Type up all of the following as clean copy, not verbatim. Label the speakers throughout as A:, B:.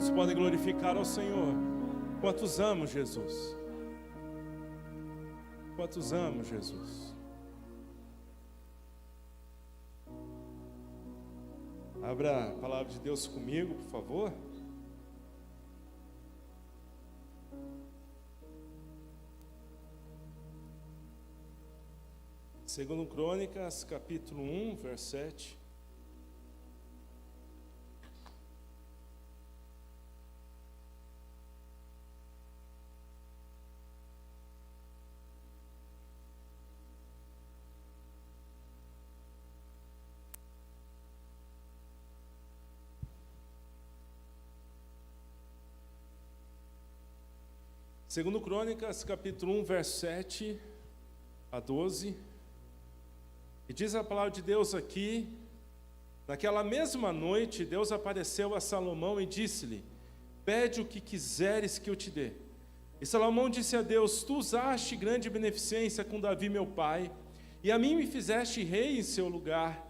A: Quantos podem glorificar ao Senhor? Quantos amam Jesus? Quantos amam Jesus? Abra a palavra de Deus comigo, por favor. Segundo Crônicas, capítulo 1, verso 7. Segundo Crônicas, capítulo 1, verso 7 a 12. E diz a palavra de Deus aqui: naquela mesma noite, Deus apareceu a Salomão e disse-lhe: pede o que quiseres que eu te dê. E Salomão disse a Deus: tu usaste grande beneficência com Davi meu pai, e a mim me fizeste rei em seu lugar.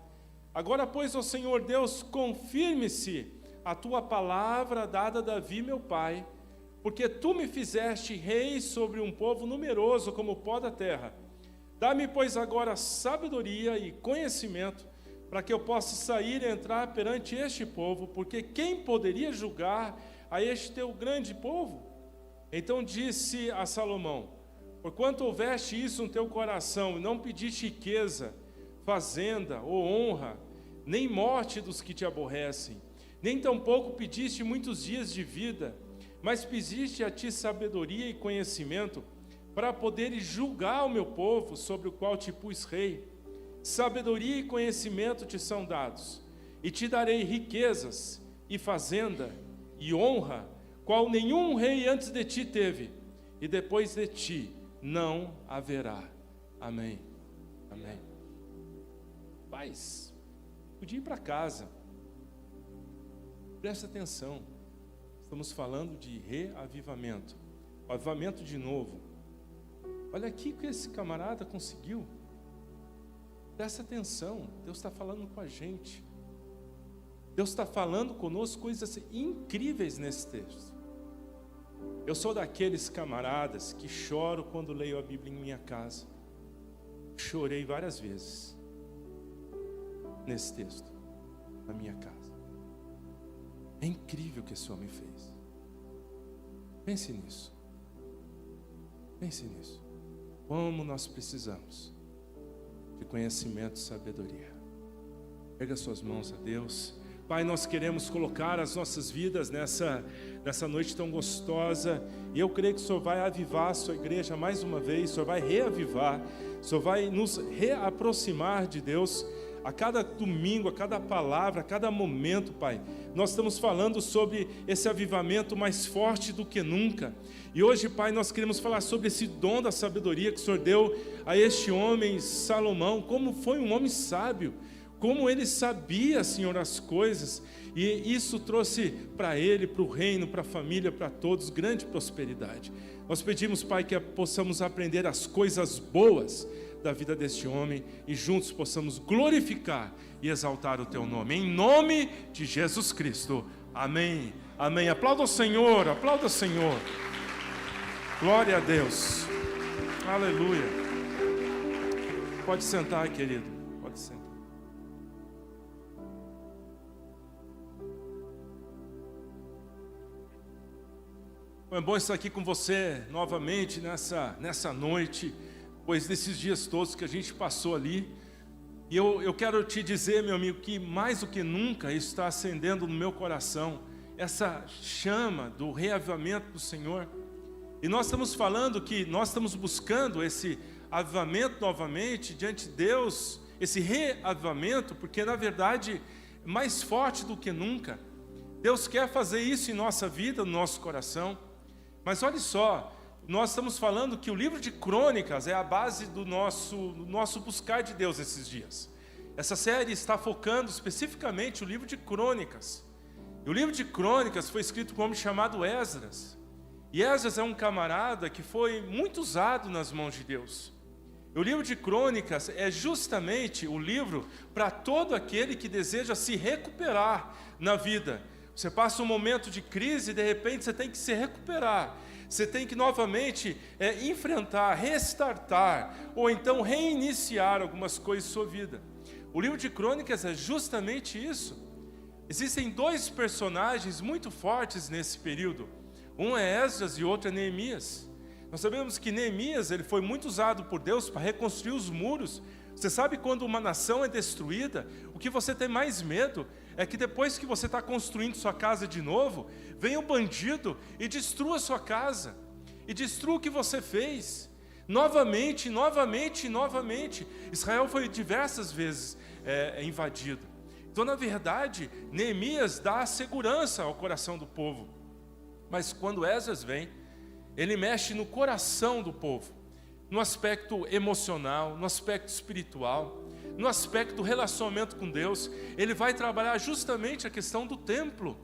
A: Agora, pois, ó Senhor Deus, confirme-se a tua palavra dada a Davi meu pai, porque tu me fizeste rei sobre um povo numeroso como o pó da terra. Dá-me, pois, agora sabedoria e conhecimento, para que eu possa sair e entrar perante este povo, porque quem poderia julgar a este teu grande povo? Então disse a Salomão: porquanto houveste isso no teu coração, e não pediste riqueza, fazenda ou honra, nem morte dos que te aborrecem, nem tampouco pediste muitos dias de vida, mas pediste a ti sabedoria e conhecimento, para poderes julgar o meu povo, sobre o qual te pus rei. Sabedoria e conhecimento te são dados, e te darei riquezas, e fazenda, e honra, qual nenhum rei antes de ti teve, e depois de ti não haverá. Amém. Amém. Pais, podia ir para casa. Presta atenção. Estamos falando de reavivamento. O avivamento de novo. Olha aqui o que esse camarada conseguiu. Presta atenção. Deus está falando com a gente. Deus está falando conosco coisas incríveis nesse texto. Eu sou daqueles camaradas que choro quando leio a Bíblia em minha casa. Chorei várias vezes nesse texto, na minha casa. É incrível o que esse homem fez. Pense nisso. Pense nisso. Como nós precisamos de conhecimento e sabedoria. Pega suas mãos a Deus. Pai, nós queremos colocar as nossas vidas nessa noite tão gostosa. E eu creio que o Senhor vai avivar a sua igreja mais uma vez. O Senhor vai reavivar. O Senhor vai nos reaproximar de Deus. A cada domingo, a cada palavra, a cada momento, Pai, nós estamos falando sobre esse avivamento mais forte do que nunca. E hoje, Pai, nós queremos falar sobre esse dom da sabedoria que o Senhor deu a este homem, Salomão. Como foi um homem sábio, como ele sabia, Senhor, as coisas. E isso trouxe para ele, para o reino, para a família, para todos, grande prosperidade. Nós pedimos, Pai, que possamos aprender as coisas boas da vida deste homem e juntos possamos glorificar e exaltar o teu nome, em nome de Jesus Cristo, amém, amém. Aplauda o Senhor, aplauda o Senhor, glória a Deus, aleluia. Pode sentar, querido, pode sentar. É bom estar aqui com você novamente nessa noite, pois desses dias todos que a gente passou ali, e eu quero te dizer, meu amigo, que mais do que nunca isso está acendendo no meu coração, essa chama do reavivamento do Senhor. E nós estamos falando que nós estamos buscando esse avivamento novamente diante de Deus, esse reavivamento, porque na verdade é mais forte do que nunca. Deus quer fazer isso em nossa vida, no nosso coração. Mas olha só, nós estamos falando que o livro de Crônicas é a base do nosso buscar de Deus esses dias. Essa série está focando especificamente o livro de Crônicas. E o livro de Crônicas foi escrito por um homem chamado Esdras. E Esdras é um camarada que foi muito usado nas mãos de Deus. E o livro de Crônicas é justamente o livro para todo aquele que deseja se recuperar na vida. Você passa um momento de crise e de repente você tem que se recuperar. Você tem que novamente enfrentar, restartar, ou então reiniciar algumas coisas em sua vida. O livro de Crônicas é justamente isso. Existem dois personagens muito fortes nesse período. Um é Esdras e outro é Neemias. Nós sabemos que Neemias ele foi muito usado por Deus para reconstruir os muros. Você sabe quando uma nação é destruída, o que você tem mais medo é que depois que você está construindo sua casa de novo, venha um bandido e destrua sua casa, e destrua o que você fez, novamente, novamente, novamente. Israel foi diversas vezes invadido. Então, na verdade, Neemias dá segurança ao coração do povo. Mas quando Esdras vem, ele mexe no coração do povo, no aspecto emocional, no aspecto espiritual, no aspecto do relacionamento com Deus. Ele vai trabalhar justamente a questão do templo,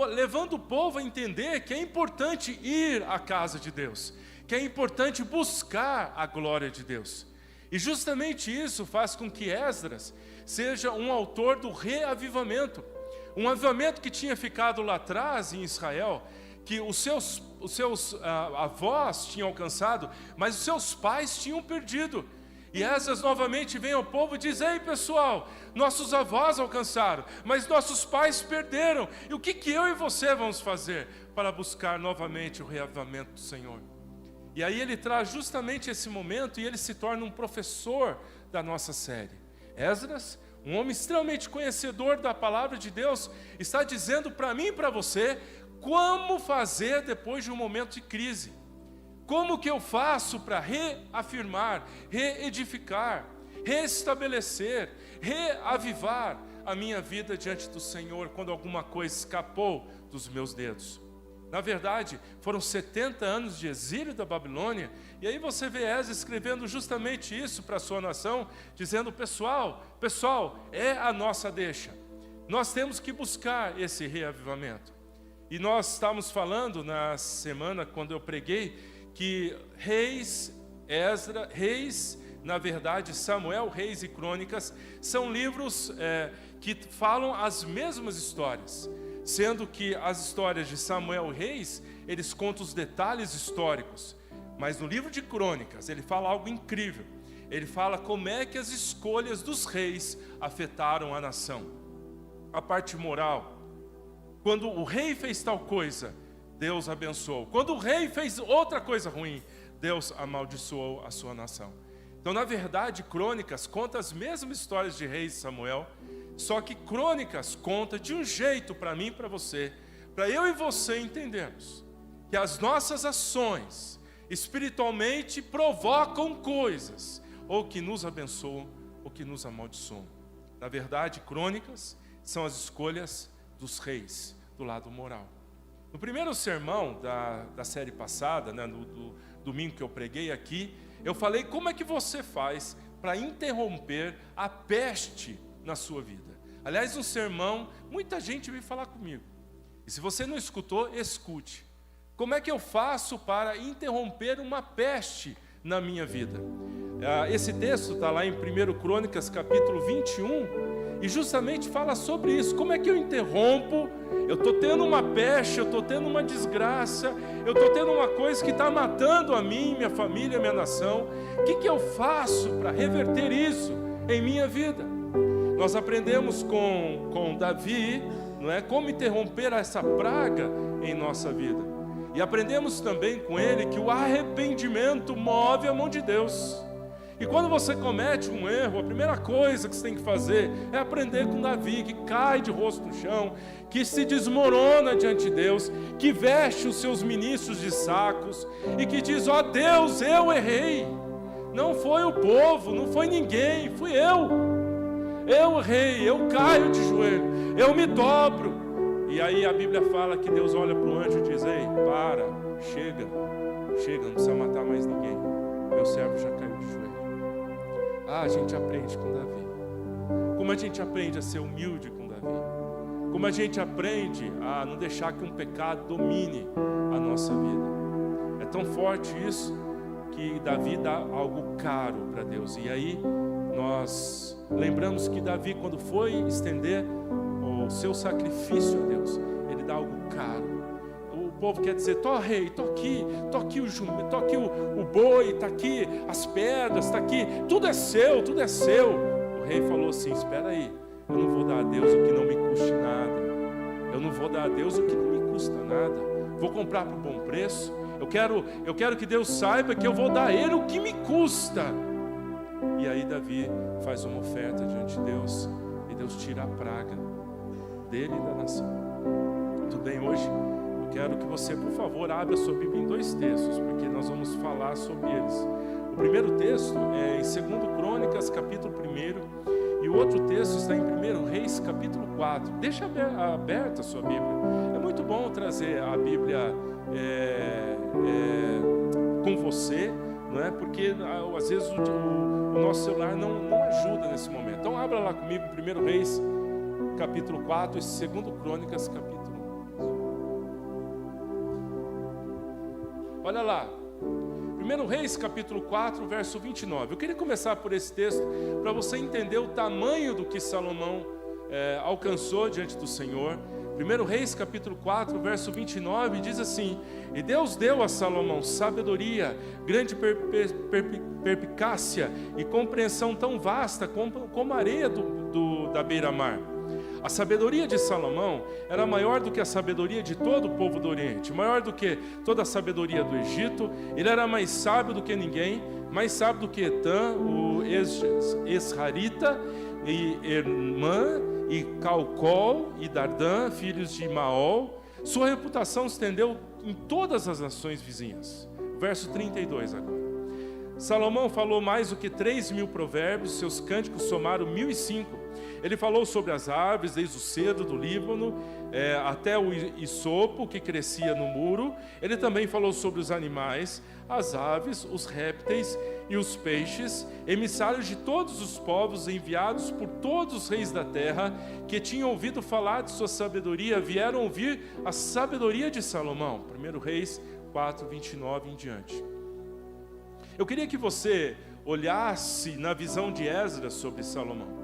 A: levando o povo a entender que é importante ir à casa de Deus, que é importante buscar a glória de Deus. E justamente isso faz com que Esdras seja um autor do reavivamento, um avivamento que tinha ficado lá atrás em Israel, que os seus avós tinham alcançado, mas os seus pais tinham perdido. E Esdras novamente vem ao povo e diz: ei pessoal, nossos avós alcançaram, mas nossos pais perderam. E o que eu e você vamos fazer para buscar novamente o reavivamento do Senhor? E aí ele traz justamente esse momento e ele se torna um professor da nossa série. Esdras, um homem extremamente conhecedor da palavra de Deus, está dizendo para mim e para você como fazer depois de um momento de crise. Como que eu faço para reafirmar, reedificar, restabelecer, reavivar a minha vida diante do Senhor quando alguma coisa escapou dos meus dedos? Na verdade, foram 70 anos de exílio da Babilônia, e aí você vê Esdras escrevendo justamente isso para a sua nação, dizendo: pessoal, é a nossa deixa. Nós temos que buscar esse reavivamento. E nós estávamos falando na semana, quando eu preguei, que Reis, na verdade, Samuel, Reis e Crônicas, são livros que falam as mesmas histórias, sendo que as histórias de Samuel e Reis, eles contam os detalhes históricos, mas no livro de Crônicas, ele fala algo incrível. Ele fala como é que as escolhas dos reis afetaram a nação, a parte moral. Quando o rei fez tal coisa, Deus abençoou. Quando o rei fez outra coisa ruim, Deus amaldiçoou a sua nação. Então, na verdade, Crônicas conta as mesmas histórias de Reis e Samuel, só que Crônicas conta de um jeito para mim e para você, para eu e você entendermos que as nossas ações espiritualmente provocam coisas, ou que nos abençoam, ou que nos amaldiçoam. Na verdade, Crônicas são as escolhas dos reis, do lado moral. No primeiro sermão da série passada, né, no domingo que eu preguei aqui, eu falei como é que você faz para interromper a peste na sua vida. Aliás, um sermão, muita gente veio falar comigo. E se você não escutou, escute. Como é que eu faço para interromper uma peste na minha vida? Esse texto está lá em 1 Crônicas, capítulo 21, e justamente fala sobre isso. Como é que eu interrompo? Eu estou tendo uma peste, eu estou tendo uma desgraça, eu estou tendo uma coisa que está matando a mim, minha família, minha nação. O que eu faço para reverter isso em minha vida? Nós aprendemos com Davi, não é, como interromper essa praga em nossa vida. E aprendemos também com ele que o arrependimento move a mão de Deus. E quando você comete um erro, a primeira coisa que você tem que fazer é aprender com Davi, que cai de rosto no chão, que se desmorona diante de Deus, que veste os seus ministros de sacos e que diz: ó Deus, eu errei. Não foi o povo, não foi ninguém, fui eu. Eu errei, eu caio de joelho, eu me dobro. E aí a Bíblia fala que Deus olha para o anjo e diz: ei, para, chega, não precisa matar mais ninguém. Meu servo já caiu de joelho. A gente aprende com Davi. Como a gente aprende a ser humilde com Davi. Como a gente aprende a não deixar que um pecado domine a nossa vida. É tão forte isso que Davi dá algo caro para Deus. E aí nós lembramos que Davi, quando foi estender ou o seu sacrifício a Deus, Ele dá algo caro. O povo quer dizer, rei, tô aqui o jumento, tô aqui o boi, tá aqui as pedras, tá aqui, tudo é seu, tudo é seu. O rei falou assim, espera aí, eu não vou dar a Deus o que não me custe nada. Eu não vou dar a Deus o que não me custa nada. Vou comprar por bom preço. Eu quero que Deus saiba que eu vou dar a Ele o que me custa. E aí Davi faz uma oferta diante de Deus, e Deus tira a praga dele e da nação. Tudo bem, hoje eu quero que você, por favor, abra sua Bíblia em 2 textos, porque nós vamos falar sobre eles. O primeiro texto é em 2 Crônicas, capítulo 1, e o outro texto está em 1 Reis, capítulo 4. Deixa aberta a sua Bíblia. É muito bom trazer a Bíblia com você, não é? Porque às vezes o nosso celular não ajuda nesse momento. Então abra lá comigo 1 Reis, capítulo 4, e 2 Crônicas, capítulo 1. Olha lá, 1 Reis, capítulo 4, verso 29. Eu queria começar por esse texto, para você entender o tamanho do que Salomão alcançou diante do Senhor. 1 Reis, capítulo 4, verso 29, diz assim: E Deus deu a Salomão sabedoria, grande perspicácia e compreensão tão vasta como a areia da beira-mar. A sabedoria de Salomão era maior do que a sabedoria de todo o povo do Oriente, maior do que toda a sabedoria do Egito. Ele era mais sábio do que ninguém, mais sábio do que Etã, o Esrarita, e Hermã, e Calcol, e Dardã, filhos de Maol. Sua reputação se estendeu em todas as nações vizinhas. Verso 32 agora. Salomão falou mais do que 3.000 provérbios, seus cânticos somaram 1.005. Ele falou sobre as árvores, desde o cedro do Líbano até o isopo que crescia no muro. Ele também falou sobre os animais, as aves, os répteis e os peixes, emissários de todos os povos, enviados por todos os reis da terra, que tinham ouvido falar de sua sabedoria, vieram ouvir a sabedoria de Salomão. 1 Reis 4, 29 em diante. Eu queria que você olhasse na visão de Esdras sobre Salomão.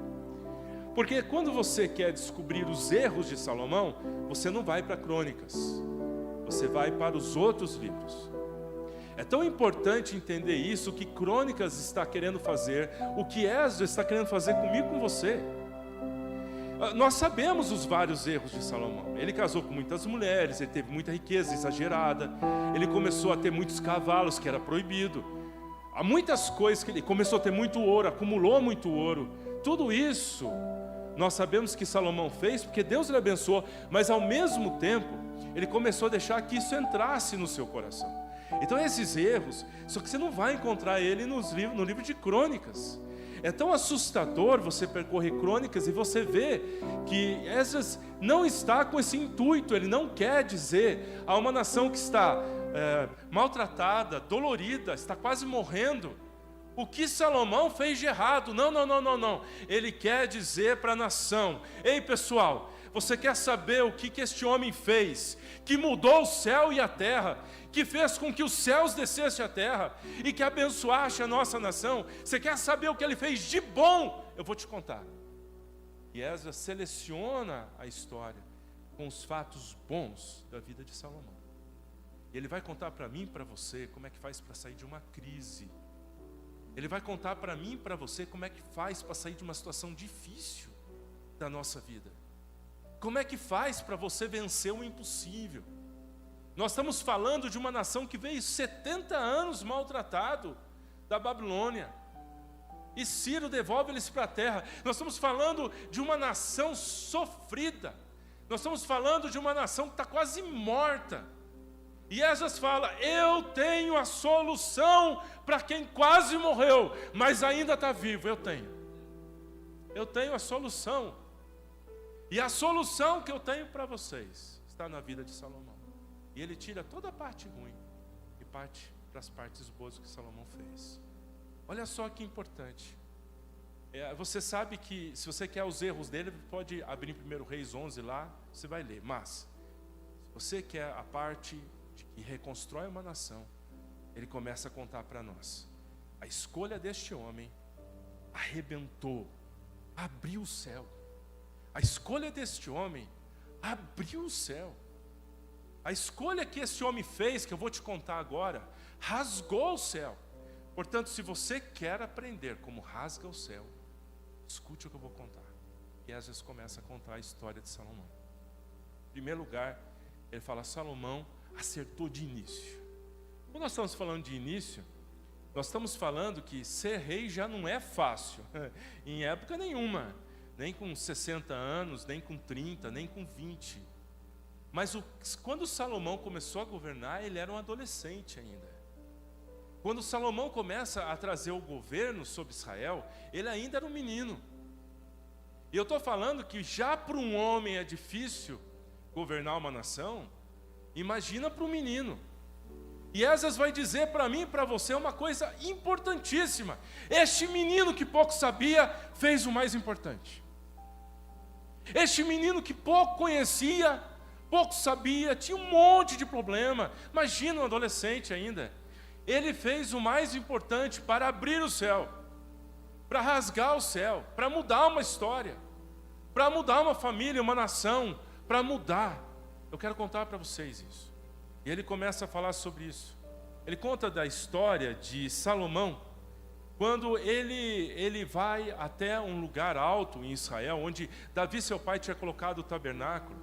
A: Porque quando você quer descobrir os erros de Salomão, você não vai para Crônicas, você vai para os outros livros. É tão importante entender isso, o que Crônicas está querendo fazer, o que Esdras está querendo fazer comigo e com você. Nós sabemos os vários erros de Salomão. Ele casou com muitas mulheres, ele teve muita riqueza exagerada, ele começou a ter muitos cavalos, que era proibido. Há muitas coisas que ele começou a ter muito ouro, acumulou muito ouro. Tudo isso nós sabemos que Salomão fez porque Deus lhe abençoou, mas ao mesmo tempo ele começou a deixar que isso entrasse no seu coração. Então esses erros, só que você não vai encontrar ele no livro de Crônicas. É tão assustador você percorrer Crônicas e você vê que Esdras não está com esse intuito. Ele não quer dizer a uma nação que está maltratada, dolorida, está quase morrendo, o que Salomão fez de errado. Não. Ele quer dizer para a nação: ei pessoal, você quer saber o que este homem fez, que mudou o céu e a terra, que fez com que os céus descessem à terra e que abençoasse a nossa nação? Você quer saber o que ele fez de bom? Eu vou te contar. E Esdras seleciona a história com os fatos bons da vida de Salomão. E ele vai contar para mim e para você como é que faz para sair de uma crise. Ele vai contar para mim e para você como é que faz para sair de uma situação difícil da nossa vida. Como é que faz para você vencer o impossível? Nós estamos falando de uma nação que veio 70 anos maltratado da Babilônia, e Ciro devolve eles para a terra. Nós estamos falando de uma nação sofrida. Nós estamos falando de uma nação que está quase morta. E Esdras fala: eu tenho a solução para quem quase morreu, mas ainda está vivo. Eu tenho a solução. E a solução que eu tenho para vocês está na vida de Salomão. E ele tira toda a parte ruim e parte para as partes boas que Salomão fez. Olha só que importante. Você sabe que se você quer os erros dele, pode abrir em 1 Reis 11 lá, você vai ler. Mas se você quer a parte e reconstrói uma nação, ele começa a contar para nós: a escolha deste homem arrebentou, abriu o céu. A escolha deste homem abriu o céu. A escolha que esse homem fez, que eu vou te contar agora, rasgou o céu. Portanto, se você quer aprender como rasga o céu, escute o que eu vou contar. E às vezes começa a contar a história de Salomão. Em primeiro lugar, ele fala: Salomão acertou de início. Quando nós estamos falando de início, nós estamos falando que ser rei já não é fácil, em época nenhuma, nem com 60 anos, nem com 30, nem com 20. Mas quando Salomão começou a governar, ele era um adolescente ainda. Quando Salomão começa a trazer o governo sobre Israel, ele ainda era um menino. E eu estou falando que já para um homem é difícil governar uma nação, imagina para um menino. E Esdras vai dizer para mim e para você uma coisa importantíssima. Este menino que pouco sabia, fez o mais importante. Este menino que pouco conhecia, pouco sabia, tinha um monte de problema. Imagina um adolescente ainda. Ele fez o mais importante para abrir o céu, para rasgar o céu, para mudar uma história, para mudar uma família, uma nação, para mudar. Eu quero contar para vocês isso. E ele começa a falar sobre isso. Ele conta da história de Salomão, quando ele vai até um lugar alto em Israel, onde Davi, seu pai, tinha colocado o tabernáculo.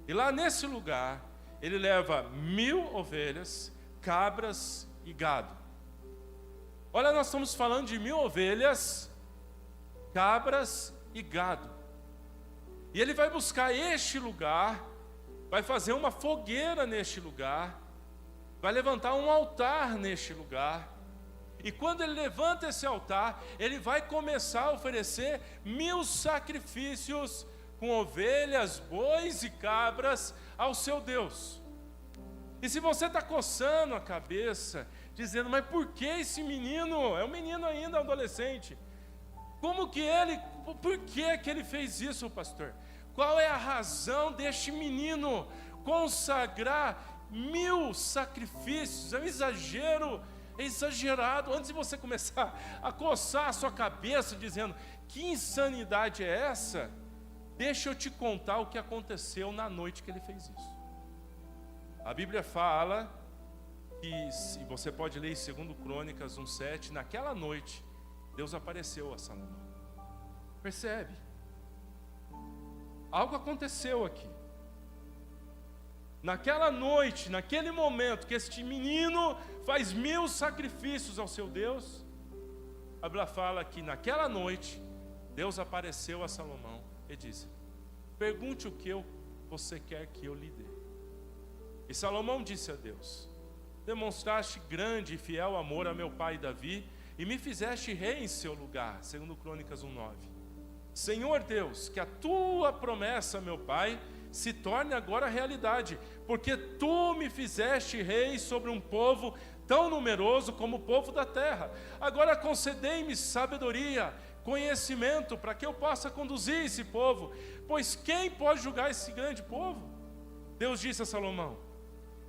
A: E lá nesse lugar, ele leva 1000 ovelhas, cabras e gado. Olha, nós estamos falando de 1000 ovelhas, cabras e gado. E ele vai buscar este lugar, vai fazer uma fogueira neste lugar, vai levantar um altar neste lugar. E quando ele levanta esse altar, ele vai começar a oferecer 1000 sacrifícios com ovelhas, bois e cabras ao seu Deus. E se você está coçando a cabeça, dizendo: mas por que esse menino? É um menino ainda, adolescente. Como que ele, por que ele fez isso, pastor? Qual é a razão deste menino consagrar 1000 sacrifícios? É um exagero, é exagerado. Antes de você começar a coçar a sua cabeça dizendo: que insanidade é essa? Deixa eu te contar o que aconteceu na noite que ele fez isso. A Bíblia fala que, e você pode ler em 2 Crônicas 1:7, naquela noite Deus apareceu a Salomão. Percebe? Algo aconteceu aqui. Naquela noite, naquele momento que este menino faz 1000 sacrifícios ao seu Deus, a Bíblia fala que naquela noite Deus apareceu a Salomão e disse: pergunte o que você quer que eu lhe dê. E Salomão disse a Deus: demonstraste grande e fiel amor a meu pai Davi e me fizeste rei em seu lugar. 2 Crônicas 1:9. Senhor Deus, que a tua promessa, meu pai, se torne agora realidade, porque tu me fizeste rei sobre um povo tão numeroso como o povo da terra. Agora concedei-me sabedoria, conhecimento, para que eu possa conduzir esse povo, pois quem pode julgar esse grande povo? Deus disse a Salomão: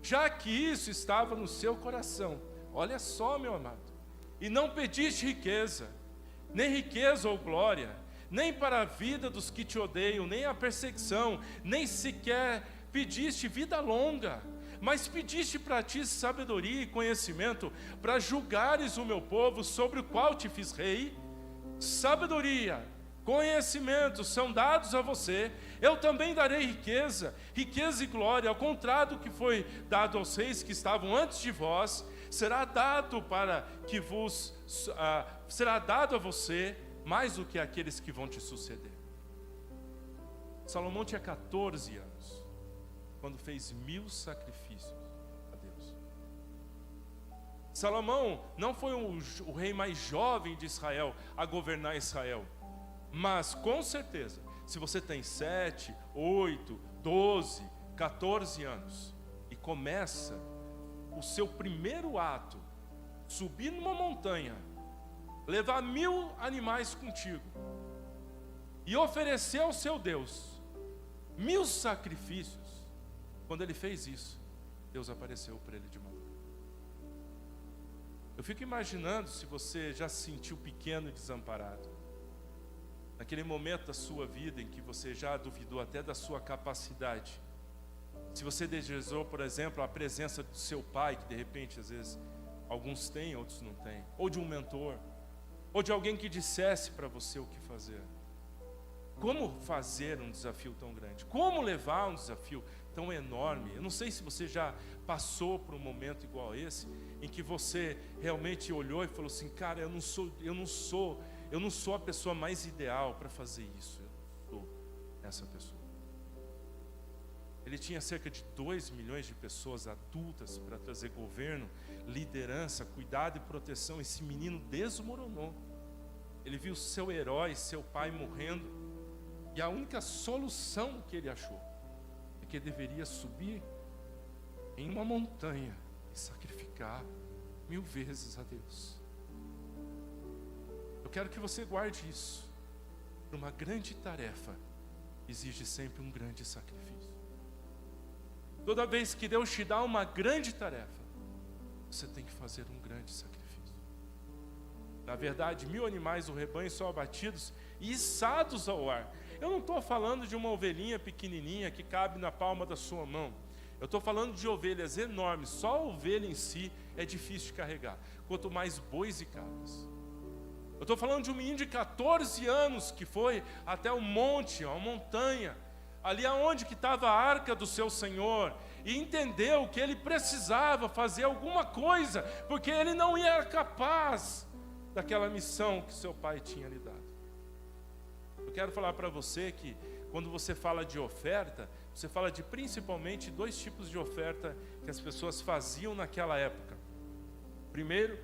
A: já que isso estava no seu coração, olha só, meu amado, e não pediste riqueza, nem riqueza ou glória, nem para a vida dos que te odeiam, nem a perseguição, nem sequer pediste vida longa, mas pediste para ti sabedoria e conhecimento, para julgares o meu povo sobre o qual te fiz rei. Sabedoria, conhecimento são dados a você, eu também darei riqueza e glória, ao contrário do que foi dado aos reis que estavam antes de vós, será dado será dado a você mais do que aqueles que vão te suceder. Salomão tinha 14 anos, quando fez 1000 sacrifícios a Deus. Salomão não foi o rei mais jovem de Israel a governar Israel, mas com certeza, se você tem 7, 8, 12, 14 anos e começa o seu primeiro ato, subir numa montanha, levar 1000 animais contigo e oferecer ao seu Deus 1000 sacrifícios, quando ele fez isso, Deus apareceu para ele de madrugada. Eu fico imaginando se você já se sentiu pequeno e desamparado. naquele momento da sua vida em que você já duvidou até da sua capacidade, se você desejou, por exemplo, a presença do seu pai, que de repente, às vezes, alguns têm, outros não têm, ou de um mentor, ou de alguém que dissesse para você o que fazer. Como fazer um desafio tão grande? Como levar um desafio tão enorme? Eu não sei se você já passou por um momento igual a esse, em que você realmente olhou e falou assim, cara, eu não sou a pessoa mais ideal para fazer isso. Eu não sou essa pessoa. Ele tinha cerca de 2 milhões de pessoas adultas para trazer governo, liderança, cuidado e proteção. Esse menino desmoronou. Ele viu seu herói, seu pai morrendo, e a única solução que ele achou é que ele deveria subir em uma montanha e sacrificar 1000 vezes a Deus. Eu quero que você guarde isso. Uma grande tarefa exige sempre um grande sacrifício. Toda vez que Deus te dá uma grande tarefa, você tem que fazer um grande sacrifício. Na verdade, 1000 animais do rebanho são abatidos e içados ao ar. Eu não estou falando de uma ovelhinha pequenininha que cabe na palma da sua mão. Eu estou falando de ovelhas enormes. Só a ovelha em si é difícil de carregar, quanto mais bois e cabras. Eu estou falando de um menino de 14 anos que foi até o monte, a montanha, ali aonde que estava a arca do seu Senhor, e entendeu que ele precisava fazer alguma coisa, porque ele não era capaz daquela missão que seu pai tinha lhe dado. Eu quero falar para você que quando você fala de oferta, você fala de principalmente 2 tipos de oferta que as pessoas faziam naquela época. Primeiro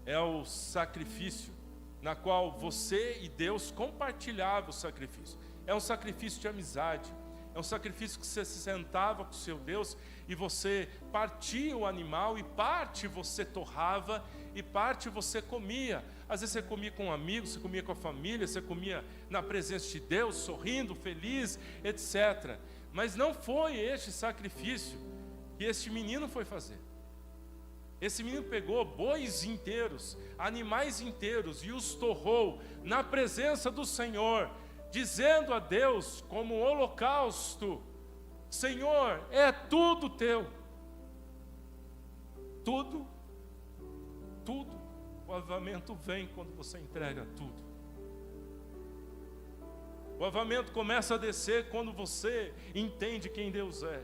A: é o sacrifício, na qual você e Deus compartilhavam o sacrifício. É um sacrifício de amizade. É um sacrifício que você se sentava com o seu Deus e você partia o animal, e parte você torrava e parte você comia. Às vezes você comia com amigos, você comia com a família, você comia na presença de Deus, sorrindo, feliz, etc. Mas não foi este sacrifício que este menino foi fazer. Esse menino pegou bois inteiros, animais inteiros, e os torrou na presença do Senhor, dizendo a Deus como holocausto: Senhor, é tudo teu. Tudo. O avivamento vem quando você entrega tudo. O avivamento começa a descer quando você entende quem Deus é.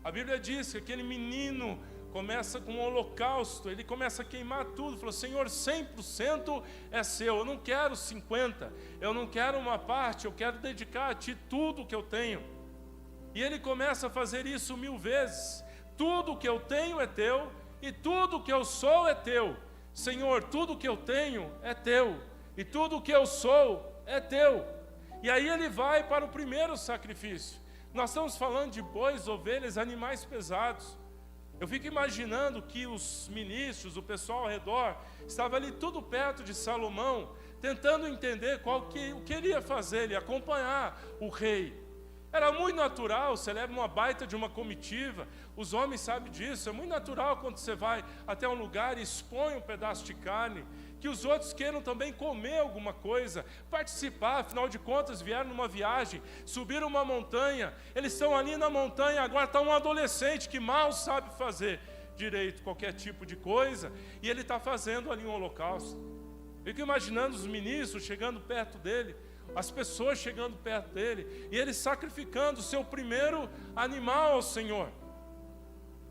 A: A Bíblia diz que aquele menino começa com um holocausto, ele começa a queimar tudo, falou: Senhor, 100% é seu, eu não quero 50%, eu não quero uma parte, eu quero dedicar a Ti tudo que eu tenho. E ele começa a fazer isso 1000 vezes. Tudo que eu tenho é Teu, e tudo que eu sou é Teu. Senhor, tudo que eu tenho é Teu, e tudo que eu sou é Teu. E aí ele vai para o primeiro sacrifício. Nós estamos falando de bois, ovelhas, animais pesados. Eu fico imaginando que os ministros, o pessoal ao redor, estava ali tudo perto de Salomão, tentando entender o que ele ia fazer, ele ia acompanhar o rei. Era muito natural, você leva uma baita de uma comitiva, os homens sabem disso, é muito natural quando você vai até um lugar e expõe um pedaço de carne, que os outros queiram também comer alguma coisa, participar. Afinal de contas, vieram numa viagem, subiram uma montanha, eles estão ali na montanha, agora está um adolescente que mal sabe fazer direito qualquer tipo de coisa, e ele está fazendo ali um holocausto. Eu fico imaginando os ministros chegando perto dele, as pessoas chegando perto dele, e ele sacrificando o seu primeiro animal ao Senhor.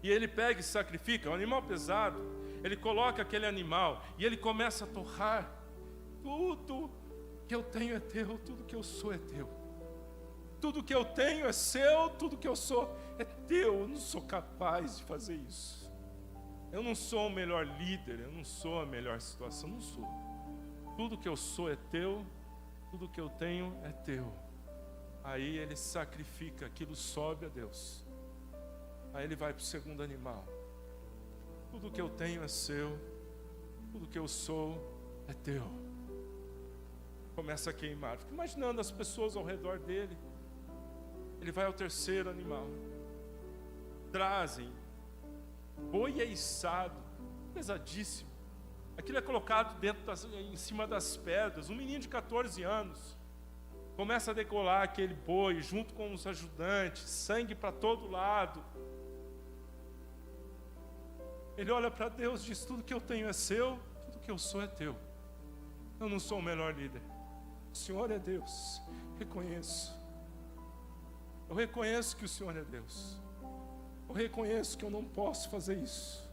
A: E ele pega e sacrifica, um animal pesado. Ele coloca aquele animal e ele começa a torrar. Tudo que eu tenho é teu, tudo que eu sou é teu. Tudo que eu tenho é seu, tudo que eu sou é teu. Eu não sou capaz de fazer isso. Eu não sou o melhor líder, eu não sou a melhor situação, não sou. Tudo que eu sou é teu, tudo que eu tenho é teu. Aí ele sacrifica, aquilo sobe a Deus. Aí ele vai para o segundo animal. Tudo que eu tenho é seu, tudo que eu sou é teu. Começa a queimar. Fica imaginando as pessoas ao redor dele. Ele vai ao terceiro animal. Trazem boi eiçado, pesadíssimo. Aquilo é colocado em cima das pedras. Um menino de 14 anos começa a decolar aquele boi junto com os ajudantes, sangue para todo lado. Ele olha para Deus e diz: tudo que eu tenho é seu, tudo que eu sou é teu. Eu não sou o melhor líder. O Senhor é Deus. Reconheço. Eu reconheço que o Senhor é Deus. Eu reconheço que eu não posso fazer isso.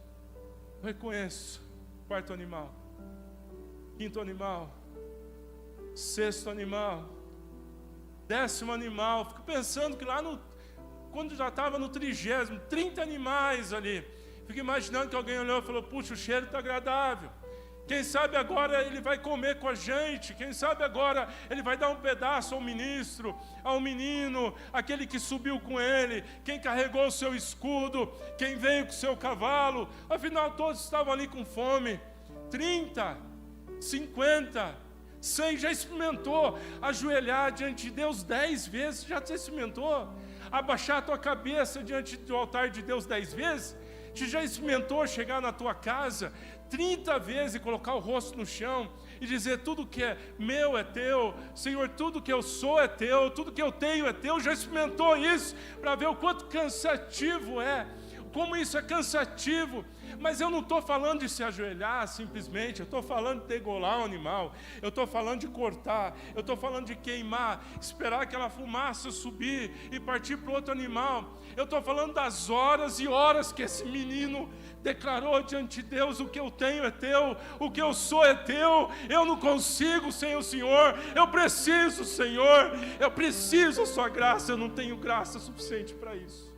A: Eu reconheço. Quarto animal. Quinto animal. Sexto animal. Décimo animal. Fico pensando que lá quando já estava no 30º, 30 animais ali. Fico imaginando que alguém olhou e falou: puxa, o cheiro está agradável. Quem sabe agora ele vai comer com a gente. Quem sabe agora ele vai dar um pedaço ao ministro, ao menino, aquele que subiu com ele, quem carregou o seu escudo, quem veio com o seu cavalo. Afinal, todos estavam ali com fome. 30, 50, 100. Já experimentou ajoelhar diante de Deus 10 vezes? Já te experimentou abaixar a tua cabeça diante do altar de Deus 10 vezes? Você já experimentou chegar na tua casa 30 vezes e colocar o rosto no chão e dizer: tudo que é meu é teu, Senhor, tudo que eu sou é teu, tudo que eu tenho é teu? Já experimentou isso para ver o quanto cansativo é, como isso é cansativo? Mas eu não estou falando de se ajoelhar simplesmente, eu estou falando de degolar o animal, eu estou falando de cortar, eu estou falando de queimar, esperar aquela fumaça subir e partir para outro animal. Eu estou falando das horas e horas que esse menino declarou diante de Deus: o que eu tenho é teu, o que eu sou é teu, eu não consigo sem o Senhor, eu preciso, Senhor, eu preciso da sua graça, eu não tenho graça suficiente para isso.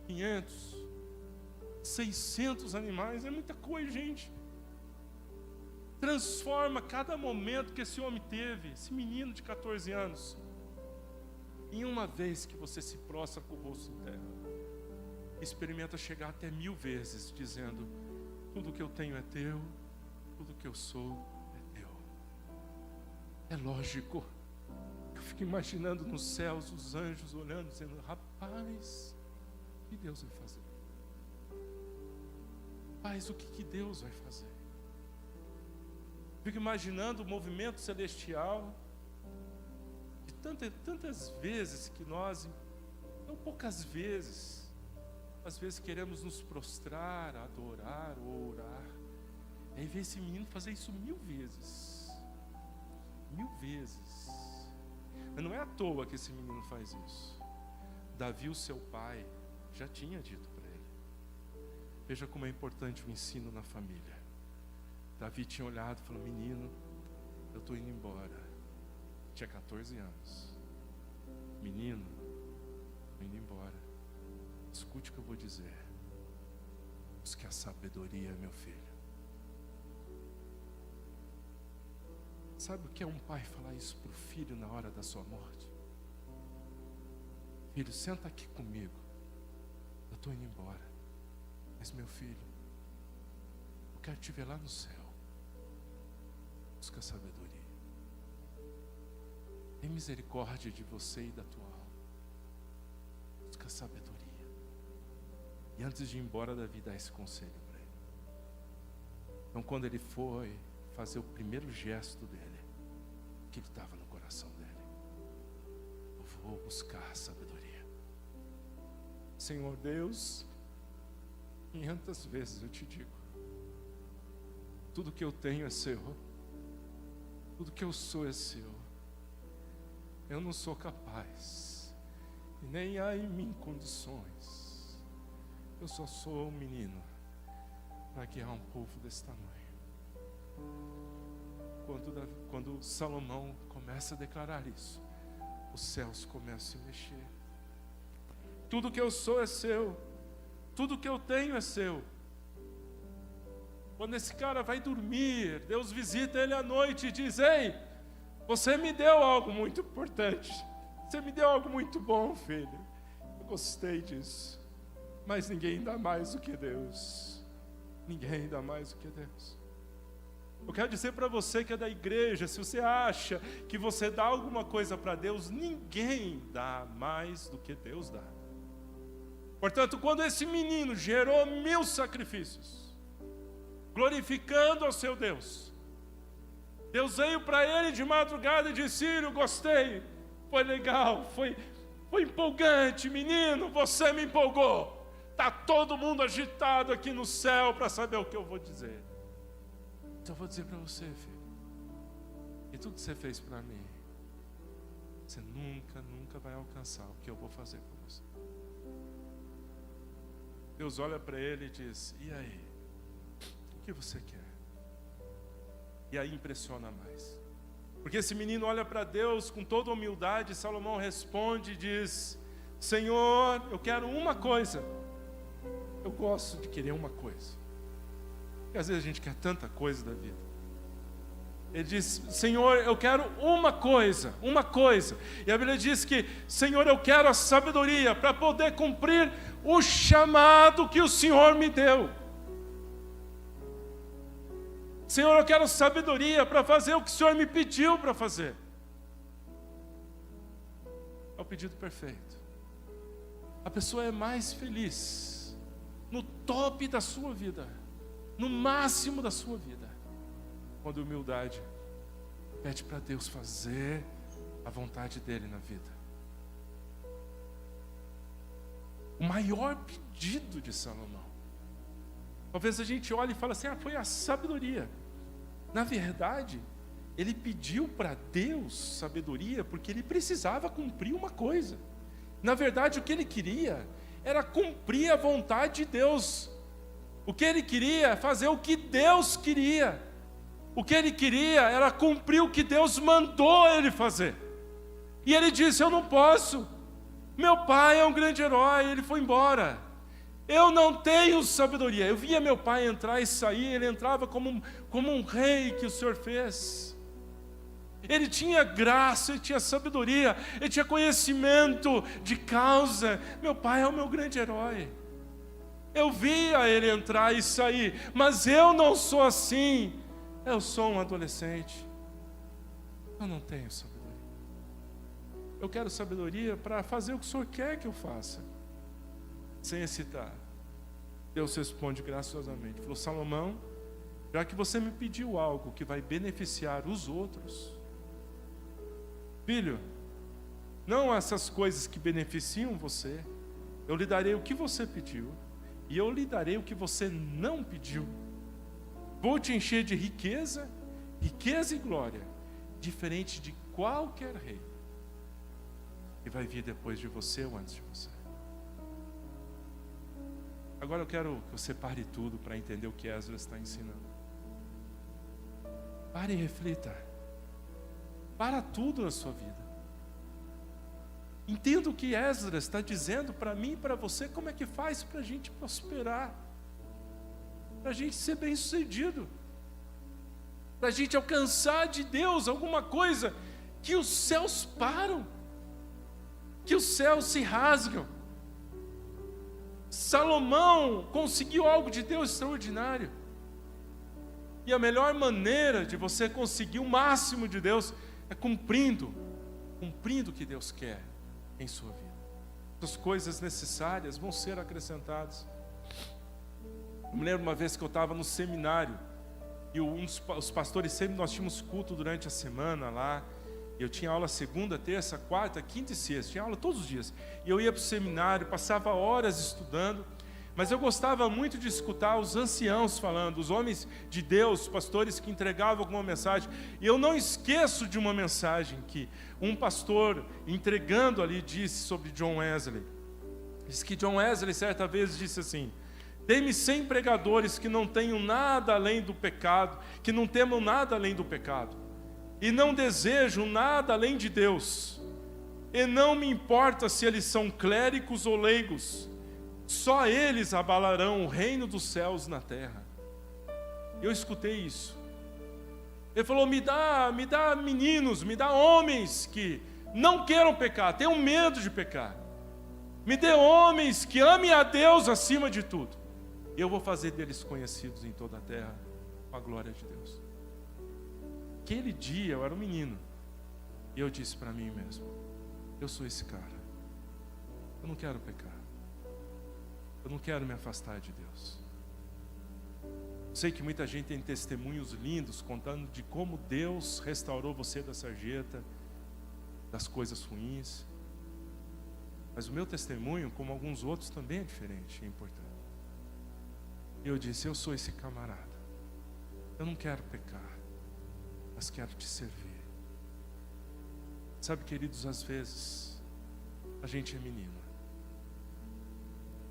A: 500, 600 animais, é muita coisa, gente. Transforma cada momento que esse homem teve, esse menino de 14 anos, em uma vez que você se prostra com o rosto em terra. Experimenta chegar até 1000 vezes, dizendo: tudo que eu tenho é teu, tudo que eu sou é teu. É lógico. Eu fico imaginando nos céus os anjos olhando, dizendo: rapaz, o que Deus vai fazer? Rapaz, o que Deus vai fazer? Fico imaginando o movimento celestial de tantas vezes que nós, não poucas vezes, às vezes queremos nos prostrar, adorar ou orar. Aí vê esse menino fazer isso 1000 vezes. 1000 vezes. Mas não é à toa que esse menino faz isso. Davi, o seu pai, já tinha dito para ele. Veja como é importante o ensino na família. Davi tinha olhado e falou: menino, eu estou indo embora. Tinha 14 anos. Menino, estou indo embora. Escute o que eu vou dizer. Busque a sabedoria, meu filho. Sabe o que é um pai falar isso para o filho na hora da sua morte? Filho, senta aqui comigo. Eu estou indo embora. Mas meu filho, eu quero te ver lá no céu. Busca a sabedoria. Tem misericórdia de você e da tua alma. Busca a sabedoria. E antes de ir embora, Davi dá esse conselho para ele. Então, quando ele foi fazer o primeiro gesto dele, o que estava no coração dele? Eu vou buscar a sabedoria. Senhor Deus, 500 vezes eu te digo: tudo que eu tenho é seu, tudo que eu sou é seu. Eu não sou capaz, e nem há em mim condições. Eu só sou um menino para guiar um povo desse tamanho. Quando Salomão começa a declarar isso, os céus começam a se mexer. Tudo que eu sou é seu, tudo que eu tenho é seu. Quando esse cara vai dormir, Deus visita ele à noite e diz: ei, você me deu algo muito importante, você me deu algo muito bom, filho. Eu gostei disso. Mas ninguém dá mais do que Deus. Ninguém dá mais do que Deus. Eu quero dizer para você que é da igreja: se você acha que você dá alguma coisa para Deus, ninguém dá mais do que Deus dá. Portanto, quando esse menino gerou 1000 sacrifícios, glorificando ao seu Deus. Deus veio para ele de madrugada e disse: Ciro, gostei, foi legal, foi empolgante, menino, você me empolgou. Está todo mundo agitado aqui no céu para saber o que eu vou dizer. Então eu vou dizer para você, filho, e tudo que você fez para mim, você nunca vai alcançar o que eu vou fazer por você. Deus olha para ele e diz: e aí? O que você quer? E aí impressiona mais. Porque esse menino olha para Deus com toda humildade. Salomão responde e diz: Senhor, eu quero uma coisa. Eu gosto de querer uma coisa. Porque às vezes a gente quer tanta coisa da vida. Ele diz: Senhor, eu quero uma coisa. E a Bíblia diz que: Senhor, eu quero a sabedoria para poder cumprir o chamado que o Senhor me deu. Senhor, eu quero sabedoria para fazer o que o Senhor me pediu para fazer. É o pedido perfeito. A pessoa é mais feliz no top da sua vida, no máximo da sua vida, quando a humildade pede para Deus fazer a vontade dele na vida. O maior pedido de Salomão. Talvez a gente olhe e fale assim: foi a sabedoria. Na verdade, ele pediu para Deus sabedoria porque ele precisava cumprir uma coisa. Na verdade, o que ele queria era cumprir a vontade de Deus. O que ele queria é fazer o que Deus queria. O que ele queria era cumprir o que Deus mandou ele fazer. E ele disse: eu não posso. Meu pai é um grande herói, ele foi embora. Eu não tenho sabedoria. Eu via meu pai entrar e sair, ele entrava como um rei que o Senhor fez. Ele tinha graça, ele tinha sabedoria, ele tinha conhecimento de causa. Meu pai é o meu grande herói. Eu via ele entrar e sair, mas eu não sou assim. Eu sou um adolescente. Eu não tenho sabedoria. Eu quero sabedoria para fazer o que o Senhor quer que eu faça. Sem hesitar, Deus responde graciosamente. Falou: Salomão, já que você me pediu algo que vai beneficiar os outros, filho, não essas coisas que beneficiam você, eu lhe darei o que você pediu, e eu lhe darei o que você não pediu. Vou te encher de riqueza e glória, diferente de qualquer rei que vai vir depois de você ou antes de você. Agora eu quero que você pare tudo para entender o que Esdras está ensinando. Pare e reflita. Para tudo na sua vida. Entenda o que Esdras está dizendo para mim e para você. Como é que faz para a gente prosperar, para a gente ser bem sucedido, para a gente alcançar de Deus alguma coisa que os céus param, que os céus se rasgam. Salomão conseguiu algo de Deus extraordinário. E a melhor maneira de você conseguir o máximo de Deus é cumprindo o que Deus quer em sua vida. As coisas necessárias vão ser acrescentadas. Eu me lembro uma vez que eu estava no seminário e os pastores sempre, nós tínhamos culto durante a semana lá. Eu tinha aula segunda, terça, quarta, quinta e sexta. Tinha aula todos os dias. E eu ia para o seminário, passava horas estudando. Mas eu gostava muito de escutar os anciãos falando, os homens de Deus, os pastores que entregavam alguma mensagem. E eu não esqueço de uma mensagem que um pastor entregando ali disse sobre John Wesley. Diz que John Wesley certa vez disse assim: dê-me 100 pregadores que não tenham nada além do pecado, que não temam nada além do pecado. E não desejo nada além de Deus, e não me importa se eles são clérigos ou leigos, só eles abalarão o reino dos céus na terra. Eu escutei isso. Ele falou: me dá meninos, me dá homens que não queiram pecar, tenham medo de pecar. Me dê homens que amem a Deus acima de tudo. Eu vou fazer deles conhecidos em toda a terra com a glória de Deus. Aquele dia eu era um menino e eu disse para mim mesmo: eu sou esse cara. Eu não quero pecar. Eu não quero me afastar de Deus. Sei que muita gente tem testemunhos lindos contando de como Deus restaurou você da sarjeta, das coisas ruins. Mas o meu testemunho, como alguns outros, também é diferente, é importante. Eu disse, eu sou esse camarada. Eu não quero pecar, mas quero te servir. Sabe, queridos, às vezes a gente é menino.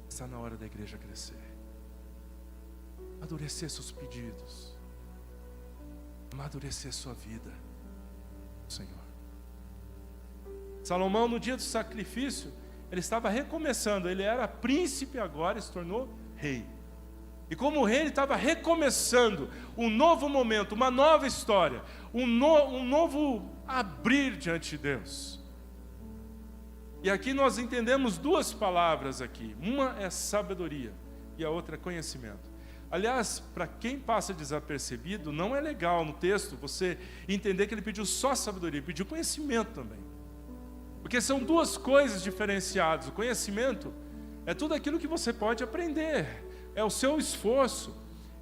A: Está na hora da igreja crescer. Amadurecer seus pedidos. Amadurecer sua vida, Senhor. Salomão, no dia do sacrifício, ele estava recomeçando. Ele era príncipe agora, se tornou rei. E como rei, ele estava recomeçando um novo momento, uma nova história, um novo abrir diante de Deus. E aqui nós entendemos duas palavras aqui. Uma é sabedoria e a outra é conhecimento. Aliás, para quem passa desapercebido, não é legal no texto você entender que ele pediu só sabedoria, ele pediu conhecimento também. Porque são duas coisas diferenciadas. O conhecimento é tudo aquilo que você pode aprender, é o seu esforço,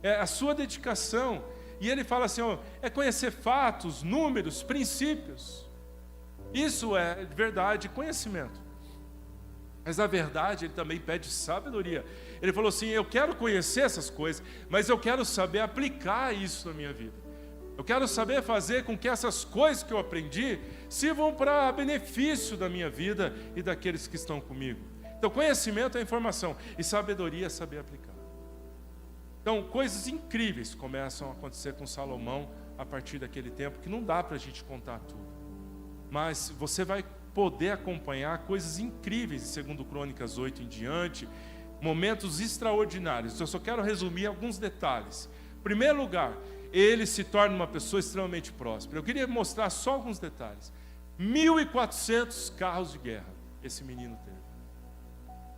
A: é a sua dedicação. E ele fala assim, ó, é conhecer fatos, números, princípios. Isso é verdade, conhecimento. Mas na verdade ele também pede sabedoria. Ele falou assim, eu quero conhecer essas coisas, mas eu quero saber aplicar isso na minha vida. Eu quero saber fazer com que essas coisas que eu aprendi sirvam para benefício da minha vida e daqueles que estão comigo. Então conhecimento é informação e sabedoria é saber aplicar. Então coisas incríveis começam a acontecer com Salomão a partir daquele tempo, que não dá para a gente contar tudo. Mas você vai poder acompanhar coisas incríveis em 2 Crônicas 8 em diante, momentos extraordinários. Eu só quero resumir alguns detalhes. Em primeiro lugar, ele se torna uma pessoa extremamente próspera. Eu queria mostrar só alguns detalhes. 1.400 carros de guerra esse menino teve.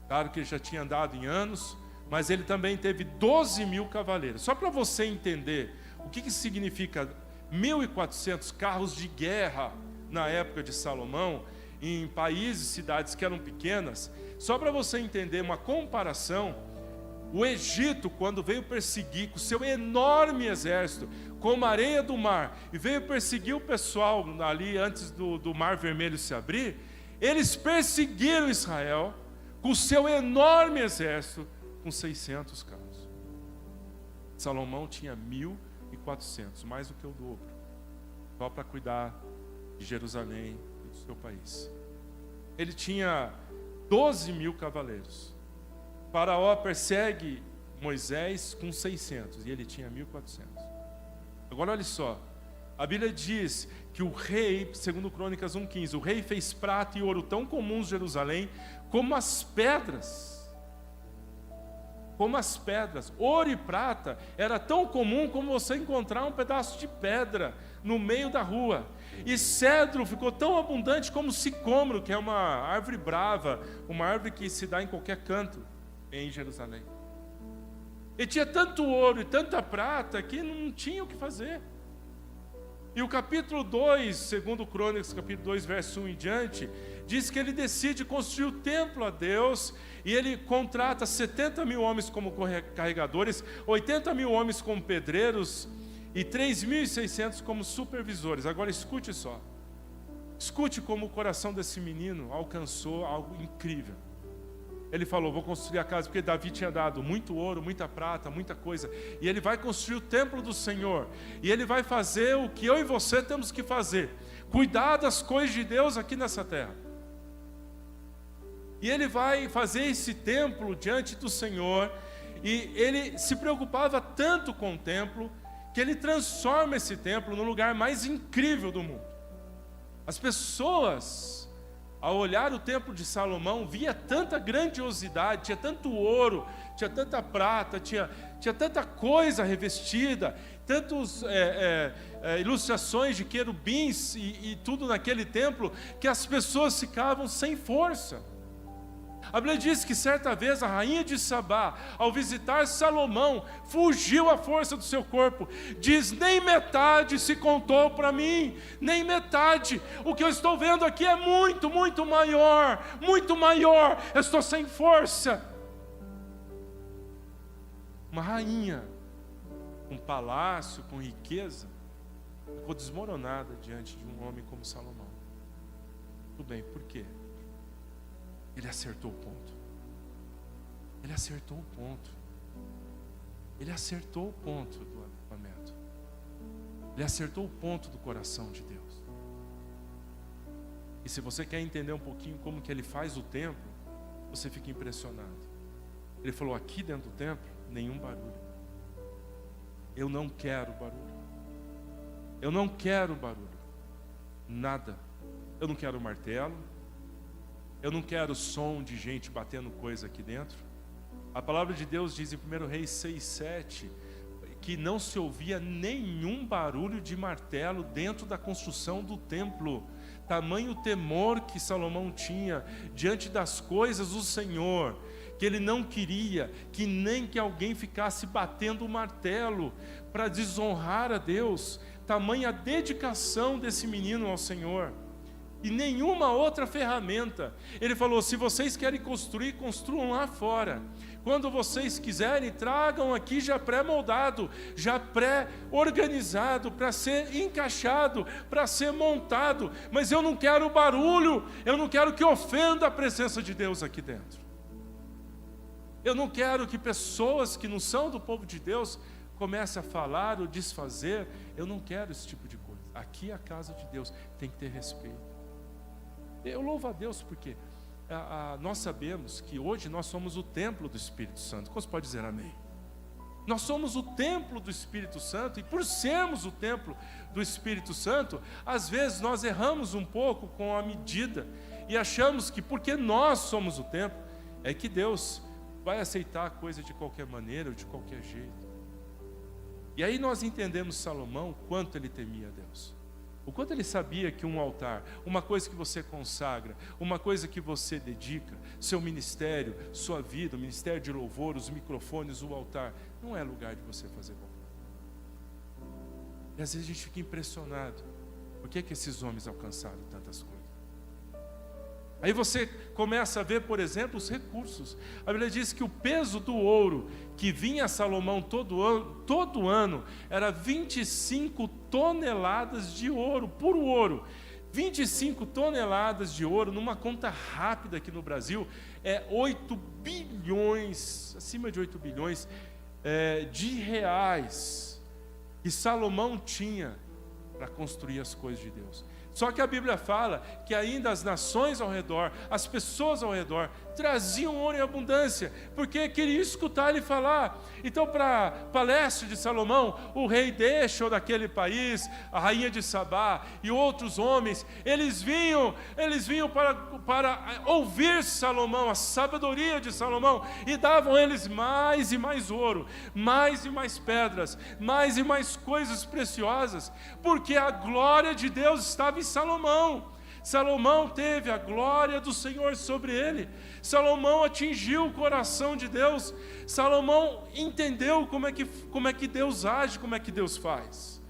A: Claro que ele já tinha andado em anos, mas ele também teve 12.000 cavaleiros. Só para você entender o que significa 1.400 carros de guerra na época de Salomão, em países, cidades que eram pequenas. Só para você entender uma comparação, o Egito, quando veio perseguir com seu enorme exército, como a areia do mar, e veio perseguir o pessoal ali antes do Mar Vermelho se abrir, eles perseguiram Israel com seu enorme exército, com 600 carros. Salomão tinha 1.400, mais do que o dobro, só para cuidar de Jerusalém e do seu país. Ele tinha 12.000 cavaleiros. Faraó persegue Moisés com 600 e ele tinha 1.400. Agora olha só, a Bíblia diz que o rei, segundo Crônicas 1:15, o rei fez prata e ouro tão comuns em Jerusalém como as pedras. Como as pedras. Ouro e prata era tão comum como você encontrar um pedaço de pedra no meio da rua. E cedro ficou tão abundante como sicômoro, que é uma árvore brava, uma árvore que se dá em qualquer canto em Jerusalém. E tinha tanto ouro e tanta prata que não tinha o que fazer. E o capítulo 2, segundo Crônicas, capítulo 2, verso 1 em diante, diz que ele decide construir o templo a Deus, e ele contrata 70.000 homens como carregadores, 80.000 homens como pedreiros, e 3.600 como supervisores. Agora escute só. Escute como o coração desse menino alcançou algo incrível. Ele falou, vou construir a casa, porque Davi tinha dado muito ouro, muita prata, muita coisa. E ele vai construir o templo do Senhor. E ele vai fazer o que eu e você temos que fazer. Cuidar das coisas de Deus aqui nessa terra. E ele vai fazer esse templo diante do Senhor. E ele se preocupava tanto com o templo, que ele transforma esse templo no lugar mais incrível do mundo. As pessoas, ao olhar o templo de Salomão, via tanta grandiosidade, tinha tanto ouro, tinha tanta prata, tinha tanta coisa revestida, tantas ilustrações de querubins e tudo naquele templo, que as pessoas ficavam sem força. A Bíblia diz que certa vez a rainha de Sabá, ao visitar Salomão, fugiu a força do seu corpo. Diz, nem metade se contou para mim, nem metade. O que eu estou vendo aqui é muito, muito maior, eu estou sem força. Uma rainha com palácio, com riqueza, ficou desmoronada diante de um homem como Salomão. Tudo bem, por quê? Ele acertou o ponto. Ele acertou o ponto. Ele acertou o ponto do avivamento. Ele acertou o ponto do coração de Deus. E se você quer entender um pouquinho como que ele faz o templo, você fica impressionado. Ele falou, aqui dentro do templo, nenhum barulho. Eu não quero barulho. Eu não quero barulho. Nada. Eu não quero martelo. Eu não quero som de gente batendo coisa aqui dentro. A palavra de Deus diz em 1 Reis 6:7 que não se ouvia nenhum barulho de martelo dentro da construção do templo. Tamanho temor que Salomão tinha diante das coisas do Senhor, que ele não queria que nem que alguém ficasse batendo o martelo para desonrar a Deus. Tamanha dedicação desse menino ao Senhor. E nenhuma outra ferramenta. Ele falou, se vocês querem construir, construam lá fora. Quando vocês quiserem, tragam aqui já pré-moldado, já pré-organizado, para ser encaixado, para ser montado. Mas eu não quero barulho, eu não quero que ofenda a presença de Deus aqui dentro. Eu não quero que pessoas que não são do povo de Deus comecem a falar ou desfazer. Eu não quero esse tipo de coisa. Aqui é a casa de Deus, tem que ter respeito. Eu louvo a Deus porque nós sabemos que hoje nós somos o templo do Espírito Santo. Como você pode dizer amém? Nós somos o templo do Espírito Santo, e por sermos o templo do Espírito Santo, às vezes nós erramos um pouco com a medida e achamos que porque nós somos o templo, é que Deus vai aceitar a coisa de qualquer maneira ou de qualquer jeito. E aí nós entendemos Salomão, quanto ele temia a Deus. O quanto ele sabia que um altar, uma coisa que você consagra, uma coisa que você dedica, seu ministério, sua vida, o ministério de louvor, os microfones, o altar, não é lugar de você fazer bom. E às vezes a gente fica impressionado. Por que esses homens alcançaram tantas coisas? Aí você começa a ver, por exemplo, os recursos. A Bíblia diz que o peso do ouro que vinha a Salomão todo ano era 25 toneladas de ouro, puro ouro. 25 toneladas de ouro, numa conta rápida aqui no Brasil, é 8 bilhões, acima de 8 bilhões de reais que Salomão tinha para construir as coisas de Deus. Só que a Bíblia fala que ainda as nações ao redor, as pessoas ao redor, traziam ouro em abundância, porque queriam escutar ele falar. Então, para leste de Salomão, o rei deixou daquele país, a rainha de Sabá e outros homens, eles vinham para ouvir Salomão, a sabedoria de Salomão, e davam eles mais e mais ouro, mais e mais pedras, mais e mais coisas preciosas, porque a glória de Deus estava em Salomão. Salomão teve a glória do Senhor sobre ele. Salomão atingiu o coração de Deus. Salomão entendeu como é que Deus age, como é que Deus faz.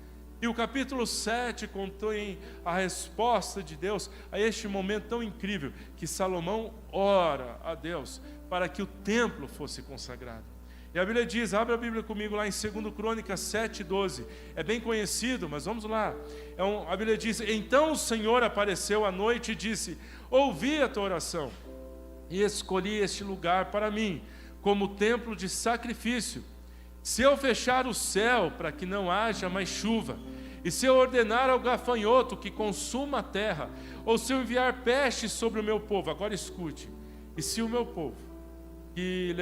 A: E o capítulo 7 contém a resposta de Deus a este momento tão incrível, que Salomão ora a Deus para que o templo fosse consagrado. E a Bíblia diz, abre a Bíblia comigo lá em 2 Crônicas 7:12, é bem conhecido, mas vamos lá. A Bíblia diz, então o Senhor apareceu à noite e disse, ouvi a tua oração, e escolhi este lugar para mim, como templo de sacrifício. Se eu fechar o céu para que não haja mais chuva, e se eu ordenar ao gafanhoto que consuma a terra, ou se eu enviar peste sobre o meu povo, agora escute, e se o meu povo, que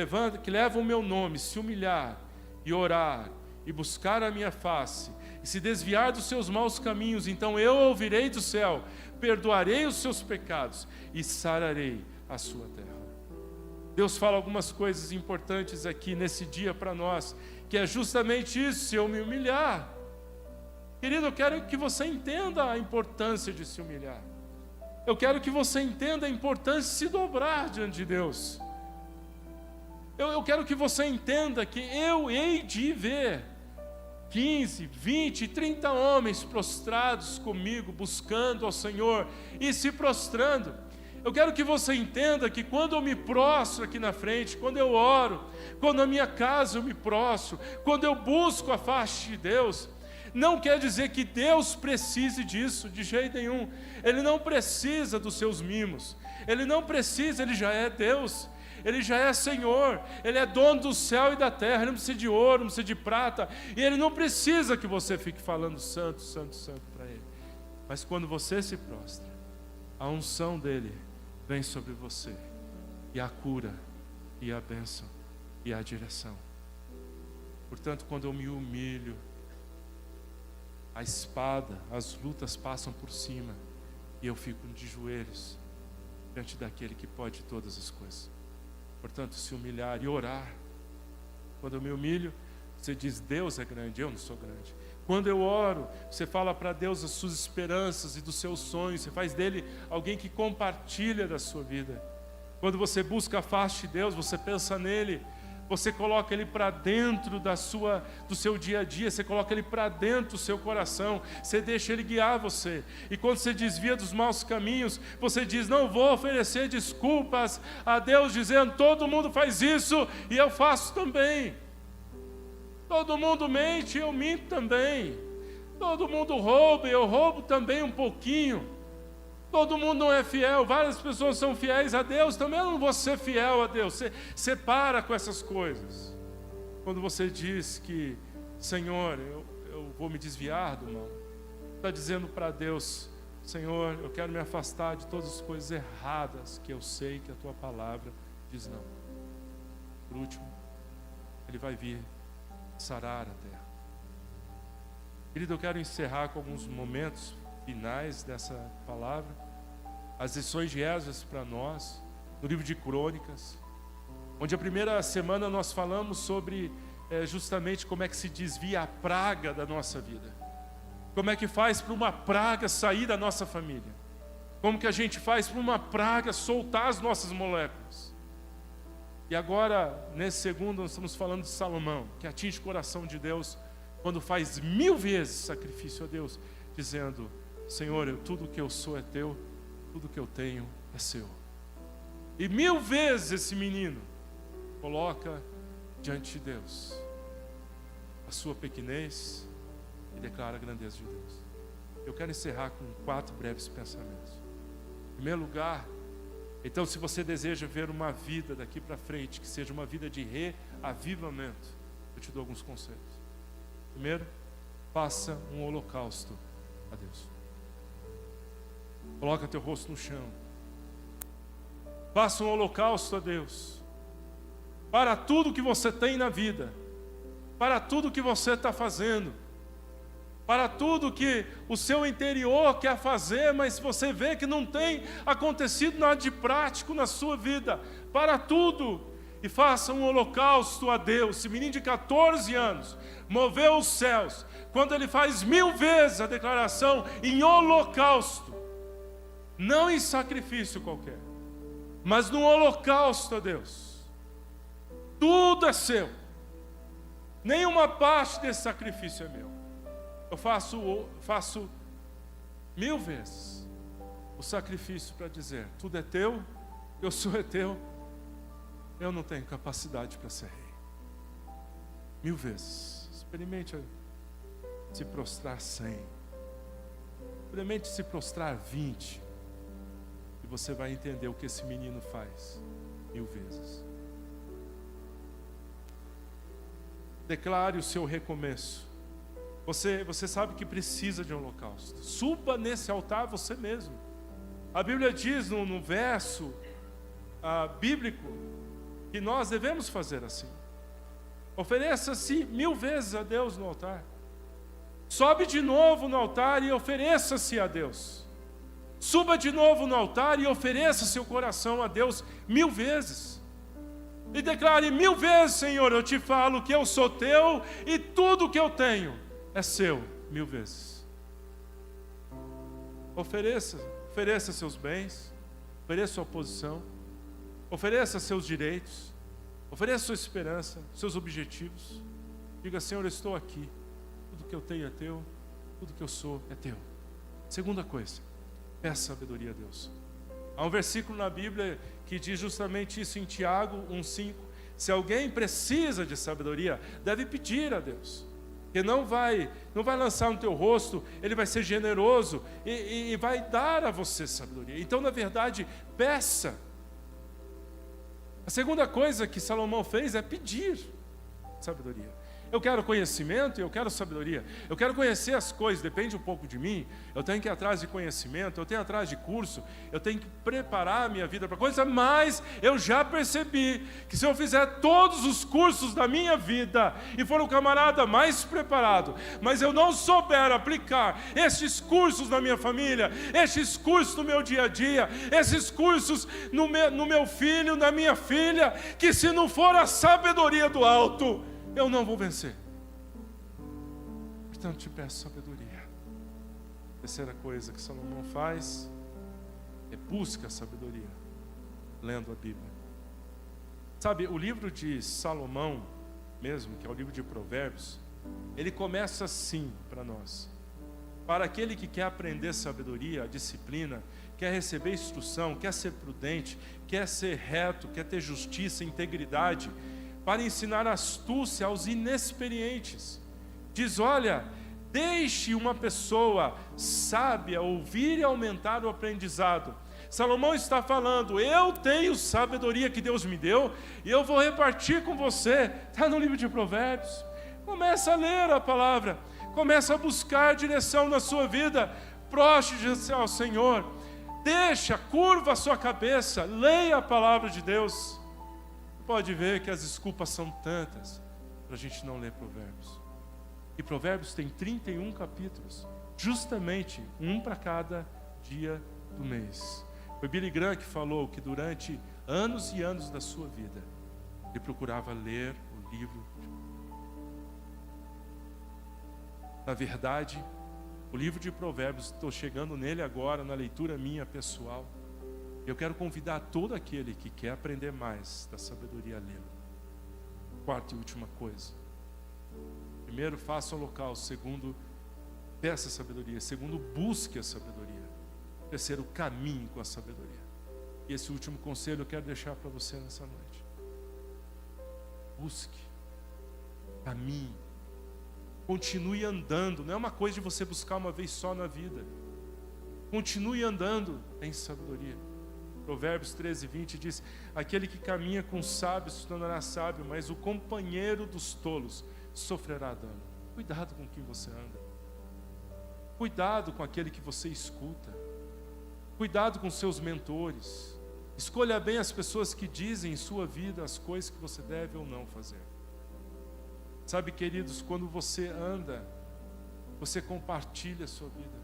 A: leva o meu nome, se humilhar e orar e buscar a minha face e se desviar dos seus maus caminhos, então eu ouvirei do céu, perdoarei os seus pecados e sararei a sua terra. Deus fala algumas coisas importantes aqui nesse dia para nós, que é justamente isso, se eu me humilhar. Querido, eu quero que você entenda a importância de se humilhar. Eu quero que você entenda a importância de se dobrar diante de Deus. Eu quero que você entenda que eu hei de ver 15, 20, 30 homens prostrados comigo, buscando ao Senhor e se prostrando. Eu quero que você entenda que quando eu me prostro aqui na frente, quando eu oro, quando na minha casa eu me prostro, quando eu busco a face de Deus, não quer dizer que Deus precise disso, de jeito nenhum. Ele não precisa dos seus mimos, Ele não precisa, Ele já é Deus, Ele já é Senhor, Ele é dono do céu e da terra, Ele não precisa de ouro, não precisa de prata, e Ele não precisa que você fique falando santo, santo, santo para Ele. Mas quando você se prostra, a unção dEle vem sobre você, e a cura, e a bênção, e a direção. Portanto, quando eu me humilho, a espada, as lutas passam por cima, e eu fico de joelhos, diante daquele que pode todas as coisas. Portanto, se humilhar e orar. Quando eu me humilho, você diz, Deus é grande, eu não sou grande. Quando eu oro, você fala para Deus as suas esperanças e dos seus sonhos, você faz dele alguém que compartilha da sua vida. Quando você busca a face de Deus, você pensa nele, você coloca ele para dentro do seu dia a dia, você coloca ele para dentro do seu coração, você deixa ele guiar você. E quando você desvia dos maus caminhos, você diz, não vou oferecer desculpas a Deus, dizendo, todo mundo faz isso e eu faço também. Todo mundo mente, eu minto também. Todo mundo rouba, eu roubo também um pouquinho. Todo mundo não é fiel, várias pessoas são fiéis a Deus, também eu não vou ser fiel a Deus. Você para com essas coisas. Quando você diz que, Senhor, eu vou me desviar do mal, está dizendo para Deus, Senhor, eu quero me afastar de todas as coisas erradas que eu sei que a Tua palavra diz não. Por último, Ele vai vir sarar a terra. Querido, eu quero encerrar com alguns momentos finais dessa palavra. As lições de Esdras para nós, no livro de Crônicas, onde a primeira semana nós falamos sobre justamente como é que se desvia a praga da nossa vida. Como é que faz para uma praga sair da nossa família. Como que a gente faz para uma praga soltar as nossas moléculas. E agora, nesse segundo, nós estamos falando de Salomão, que atinge o coração de Deus, quando faz 1000 vezes sacrifício a Deus, dizendo, Senhor, tudo que eu sou é Teu, tudo que eu tenho é Seu. E 1000 vezes esse menino coloca diante de Deus a sua pequenez e declara a grandeza de Deus. Eu quero encerrar com 4 breves pensamentos. Em primeiro lugar, então, se você deseja ver uma vida daqui para frente, que seja uma vida de reavivamento, eu te dou alguns conselhos. Primeiro, faça um holocausto a Deus. Coloca teu rosto no chão. Faça um holocausto a Deus. Para tudo que você tem na vida, para tudo que você está fazendo, para tudo que o seu interior quer fazer, mas você vê que não tem acontecido nada de prático na sua vida, para tudo, e faça um holocausto a Deus. Esse menino de 14 anos moveu os céus, quando ele faz 1000 vezes a declaração em holocausto, não em sacrifício qualquer, mas no holocausto a Deus. Tudo é seu, nenhuma parte desse sacrifício é meu. Eu faço 1000 vezes o sacrifício para dizer, tudo é teu, eu sou é teu, eu não tenho capacidade para ser rei. 1000 vezes. Experimente se prostrar 100. Experimente se prostrar 20. E você vai entender o que esse menino faz 1000 vezes. Declare o seu recomeço. Você sabe que precisa de um holocausto. Suba nesse altar você mesmo. A Bíblia diz no verso bíblico que nós devemos fazer assim. Ofereça-se 1000 vezes a Deus no altar. Sobe de novo no altar e ofereça-se a Deus. Suba de novo no altar e ofereça seu coração a Deus 1000 vezes. E declare 1000 vezes, Senhor, eu te falo que eu sou teu e tudo que eu tenho é seu, 1000 vezes. Ofereça seus bens, ofereça sua posição, ofereça seus direitos, ofereça sua esperança, seus objetivos. Diga, Senhor, eu estou aqui, tudo que eu tenho é teu, tudo que eu sou é teu. Segunda coisa, peça sabedoria a Deus. Há um versículo na Bíblia que diz justamente isso em Tiago 1,5. Se alguém precisa de sabedoria, deve pedir a Deus. Que não vai lançar no teu rosto, Ele vai ser generoso e vai dar a você sabedoria. Então, na verdade, peça. A segunda coisa que Salomão fez é pedir sabedoria. Eu quero conhecimento e eu quero sabedoria. Eu quero conhecer as coisas, depende um pouco de mim. Eu tenho que ir atrás de conhecimento, eu tenho que ir atrás de curso, eu tenho que preparar a minha vida para coisa, mas eu já percebi que se eu fizer todos os cursos da minha vida e for o camarada mais preparado, mas eu não souber aplicar estes cursos na minha família, estes cursos no meu dia a dia, esses cursos no meu filho, na minha filha, que se não for a sabedoria do alto, eu não vou vencer. Portanto, te peço sabedoria. A terceira coisa que Salomão faz é busca a sabedoria, lendo a Bíblia. Sabe, o livro de Salomão mesmo, que é o livro de Provérbios, ele começa assim para nós. Para aquele que quer aprender sabedoria, a disciplina, quer receber instrução, quer ser prudente, quer ser reto, quer ter justiça, integridade, para ensinar astúcia aos inexperientes. Diz, olha, deixe uma pessoa sábia ouvir e aumentar o aprendizado. Salomão está falando, eu tenho sabedoria que Deus me deu, e eu vou repartir com você. Está no livro de Provérbios. Começa a ler a palavra, começa a buscar direção na sua vida, prostre-se ao Senhor, curva a sua cabeça, leia a palavra de Deus. Pode ver que as desculpas são tantas para a gente não ler Provérbios. E Provérbios tem 31 capítulos, justamente um para cada dia do mês. Foi Billy Graham que falou que durante anos e anos da sua vida, ele procurava ler o livro. Na verdade, o livro de Provérbios, estou chegando nele agora, na leitura minha pessoal. Eu quero convidar todo aquele que quer aprender mais da sabedoria a lê-lo. Quarta e última coisa. Primeiro, faça o local. Segundo, peça a sabedoria. Segundo, busque a sabedoria. Terceiro, caminhe com a sabedoria. E esse último conselho eu quero deixar para você nessa noite. Busque. Caminhe. Continue andando. Não é uma coisa de você buscar uma vez só na vida. Continue andando em sabedoria. Provérbios 13:20 diz, aquele que caminha com sábios se tornará sábio, mas o companheiro dos tolos sofrerá dano. Cuidado com quem você anda. Cuidado com aquele que você escuta. Cuidado com seus mentores. Escolha bem as pessoas que dizem em sua vida as coisas que você deve ou não fazer. Sabe, queridos, quando você anda, você compartilha a sua vida.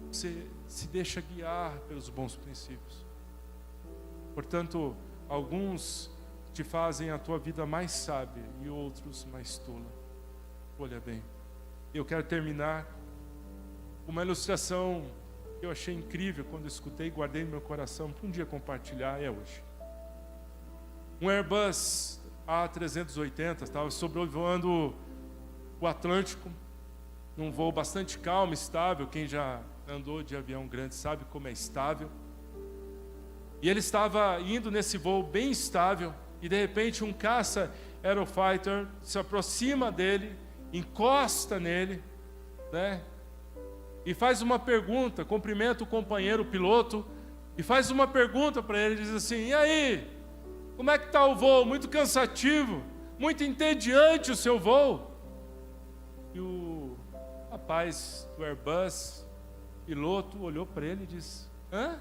A: Você se deixa guiar pelos bons princípios. Portanto, alguns te fazem a tua vida mais sábia e outros mais tola. Olha bem, eu quero terminar com uma ilustração que eu achei incrível quando eu escutei e guardei no meu coração para um dia compartilhar, é hoje. Um Airbus A380 estava sobrevoando o Atlântico, num voo bastante calmo, estável. Quem já andou de avião grande sabe como é estável. E ele estava indo nesse voo bem estável, e de repente um caça Aerofighter se aproxima dele, encosta nele, né? E faz uma pergunta, cumprimenta o companheiro, o piloto, e faz uma pergunta para ele, diz assim, e aí, como é que está o voo? Muito cansativo, muito entediante o seu voo? E o rapaz do Airbus, piloto, olhou para ele e disse, hã?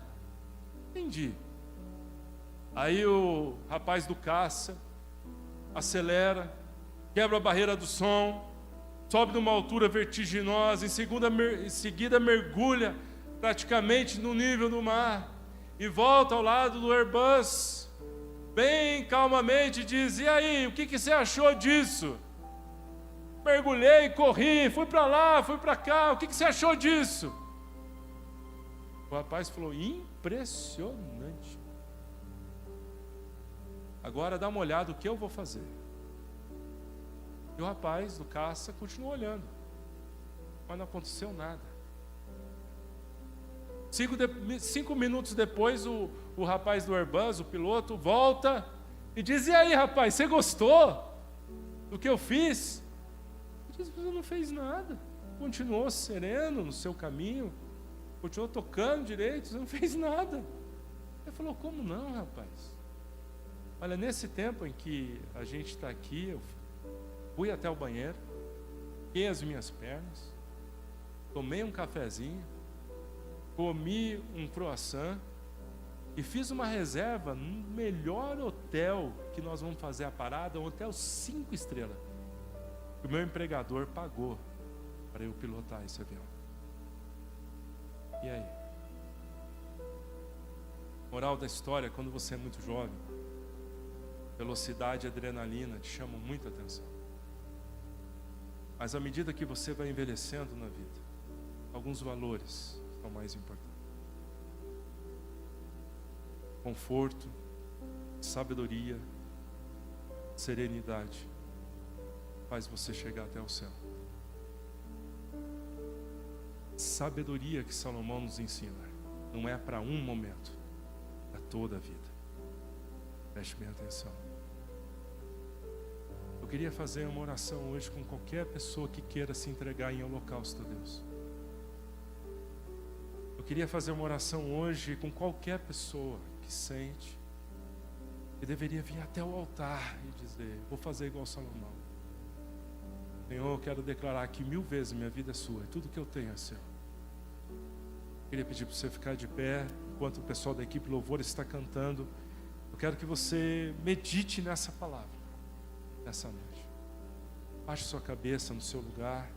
A: Entendi. Aí o rapaz do caça acelera, quebra a barreira do som, sobe numa altura vertiginosa, em seguida mergulha praticamente no nível do mar e volta ao lado do Airbus, bem calmamente diz, e aí, o que você achou disso? Mergulhei, corri, fui para lá, fui para cá, o que você achou disso? O rapaz falou, impressionante. Agora dá uma olhada o que eu vou fazer. E o rapaz do caça continuou olhando, mas não aconteceu nada. 5 minutos depois, o rapaz do Airbus, o piloto, volta e diz: e aí, rapaz, você gostou do que eu fiz? Ele diz: você não fez nada. Continuou sereno no seu caminho, continuou tocando direito, você não fez nada. Ele falou: como não, rapaz? Olha, nesse tempo em que a gente está aqui, eu fui até o banheiro, fiquei as minhas pernas, tomei um cafezinho, comi um croissant e fiz uma reserva no melhor hotel que nós vamos fazer a parada, um hotel 5 estrelas, que o meu empregador pagou para eu pilotar esse avião. E aí? Moral da história: quando você é muito jovem, velocidade e adrenalina te chamam muita atenção. Mas à medida que você vai envelhecendo na vida, alguns valores são mais importantes. Conforto, sabedoria, serenidade faz você chegar até o céu. Sabedoria que Salomão nos ensina não é para um momento, é toda a vida. Preste bem atenção. Eu queria fazer uma oração hoje com qualquer pessoa que queira se entregar em holocausto a Deus. Eu queria fazer uma oração hoje com qualquer pessoa que sente que deveria vir até o altar e dizer: vou fazer igual Salomão. Senhor, eu quero declarar que 1000 vezes minha vida é sua e tudo que eu tenho é seu. Eu queria pedir para você ficar de pé enquanto o pessoal da equipe Louvor está cantando. Eu quero que você medite nessa palavra nessa noite. Baixe sua cabeça no seu lugar.